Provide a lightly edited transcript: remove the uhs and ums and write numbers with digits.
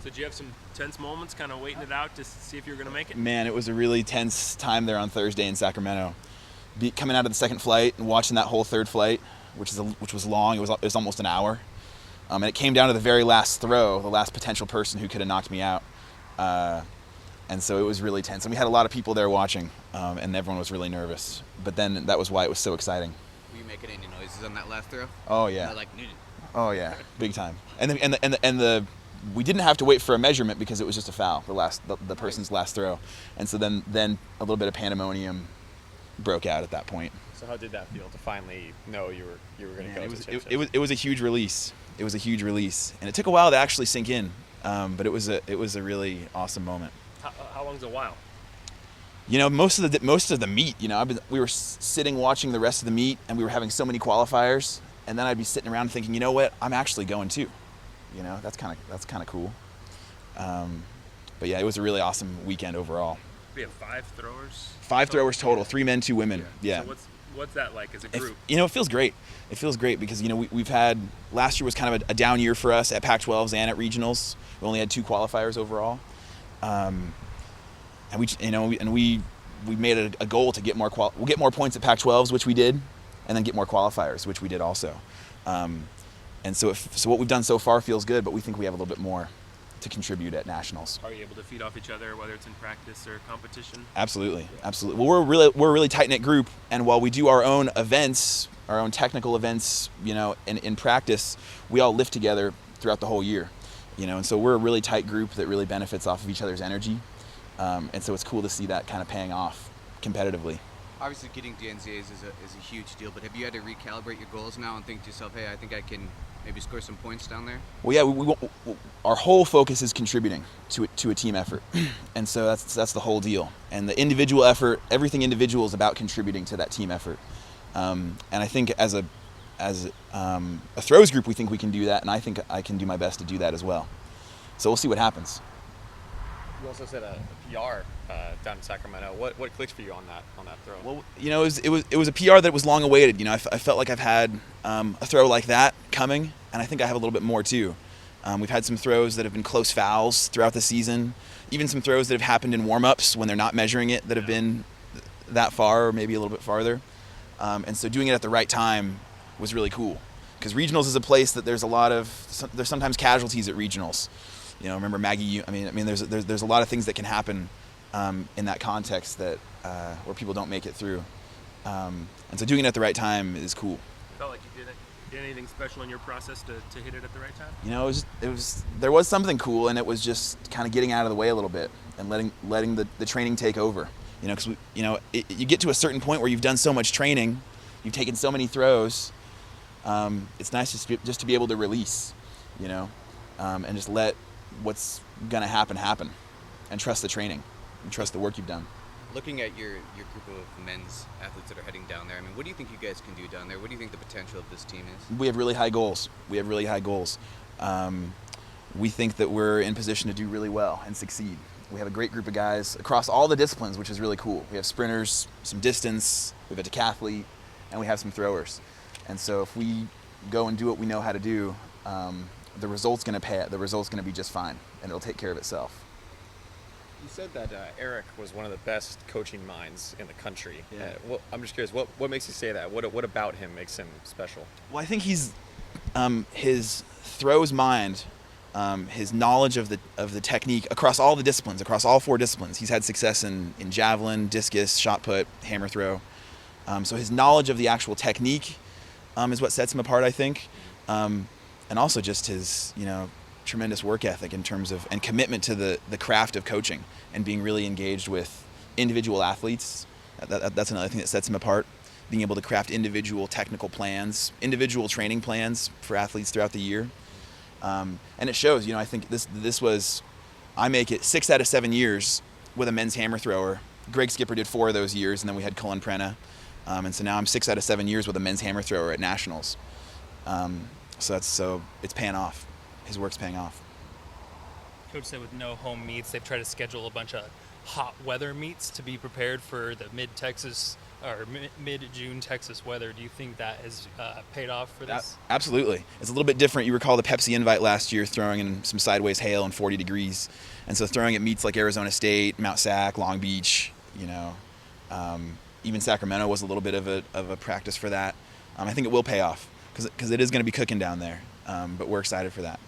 So did you have some tense moments kind of waiting it out to see if you were going to make it? Man, it was a really tense time there on Thursday in Sacramento. Coming out of the second flight and watching that whole third flight, which was long. It was almost an hour. And it came down to the very last throw, the last potential person who could have knocked me out. And so it was really tense. And we had a lot of people there watching, and everyone was really nervous. But then that was why it was so exciting. Were you making any noises on that last throw? Oh, yeah. Like, oh, yeah. Big time. And we didn't have to wait for a measurement because it was just a foul, the person's last throw. And so then a little bit of pandemonium broke out at that point. So how did that feel to finally know you were going to go? It was a huge release. It was a huge release, and it took a while to actually sink in. But it was a really awesome moment. How long's a while? You know, most of the meet. You know, we were sitting watching the rest of the meet, and we were having so many qualifiers, and then I'd be sitting around thinking, you know what, I'm actually going too. You know, that's kind of cool. But yeah, it was a really awesome weekend overall. We have 5 throwers. 5 throwers total, 3 men, 2 women. Yeah. So what's that like as a group? It feels great. It feels great because, you know, we've had, last year was kind of a down year for us at Pac-12s and at regionals. We only had 2 qualifiers overall. And we made it a goal to get more we'll get more points at Pac-12s, which we did, and then get more qualifiers, which we did also. And so what we've done so far feels good, but we think we have a little bit more to contribute at nationals. Are you able to feed off each other, whether it's in practice or competition? Absolutely, absolutely. Well, we're a really tight-knit group, and while we do our own events, our own technical events, you know, in practice, we all lift together throughout the whole year, you know, and so we're a really tight group that really benefits off of each other's energy, and so it's cool to see that kind of paying off competitively. Obviously, getting to NCAAs is a huge deal, but have you had to recalibrate your goals now and think to yourself, hey, I think I can maybe score some points down there? Well, yeah, our whole focus is contributing to a team effort, and so that's the whole deal. And the individual effort, everything individual is about contributing to that team effort. And I think as a throws group, we think we can do that, and I think I can do my best to do that as well. So we'll see what happens. You also said a PR down in Sacramento. What clicked for you on that throw? Well, you know, it was a PR that was long awaited. You know, I felt like I've had a throw like that coming, and I think I have a little bit more too. We've had some throws that have been close fouls throughout the season, even some throws that have happened in warm-ups when they're not measuring it that have been that far or maybe a little bit farther. And so doing it at the right time was really cool, because regionals is a place that there's sometimes casualties at regionals. You know, remember Maggie? I mean, there's a lot of things that can happen in that context that where people don't make it through, and so doing it at the right time is cool. Felt like you did anything special in your process to hit it at the right time? You know, there was something cool, and it was just kind of getting out of the way a little bit and letting the training take over. You know, because you get to a certain point where you've done so much training, you've taken so many throws. It's nice just to be able to release, you know, and just let what's gonna happen, and trust the training, and trust the work you've done. Looking at your group of men's athletes that are heading down there, I mean, what do you think you guys can do down there? What do you think the potential of this team is? We have really high goals. We think that we're in position to do really well and succeed. We have a great group of guys across all the disciplines, which is really cool. We have sprinters, some distance, we have a decathlete, and we have some throwers. And so if we go and do what we know how to do, the result's going to pay it. The result's going to be just fine, and it'll take care of itself. You said that Eric was one of the best coaching minds in the country. Yeah. I'm just curious, what makes you say that? What about him makes him special? Well, I think he's his throws mind, his knowledge of the technique across all the disciplines, across all 4 disciplines. He's had success in javelin, discus, shot put, hammer throw. So his knowledge of the actual technique is what sets him apart, I think. And also just his, you know, tremendous work ethic in terms of, and commitment to the craft of coaching and being really engaged with individual athletes. That's another thing that sets him apart. Being able to craft individual technical plans, individual training plans for athletes throughout the year. And it shows, you know, I think this was, I make it 6 out of 7 years with a men's hammer thrower. Greg Skipper did 4 of those years, and then we had Cullen Prenna. And so now I'm 6 out of 7 years with a men's hammer thrower at nationals. So it's paying off. His work's paying off. Coach said with no home meets, they've tried to schedule a bunch of hot weather meets to be prepared for the mid-Texas or mid-June Texas weather, do you think that has paid off for this? Absolutely. It's a little bit different. You recall the Pepsi invite last year throwing in some sideways hail and 40 degrees. And so throwing at meets like Arizona State, Mount Sac, Long Beach, even Sacramento was a little bit of a practice for that. I think it will pay off because it is going to be cooking down there. But we're excited for that.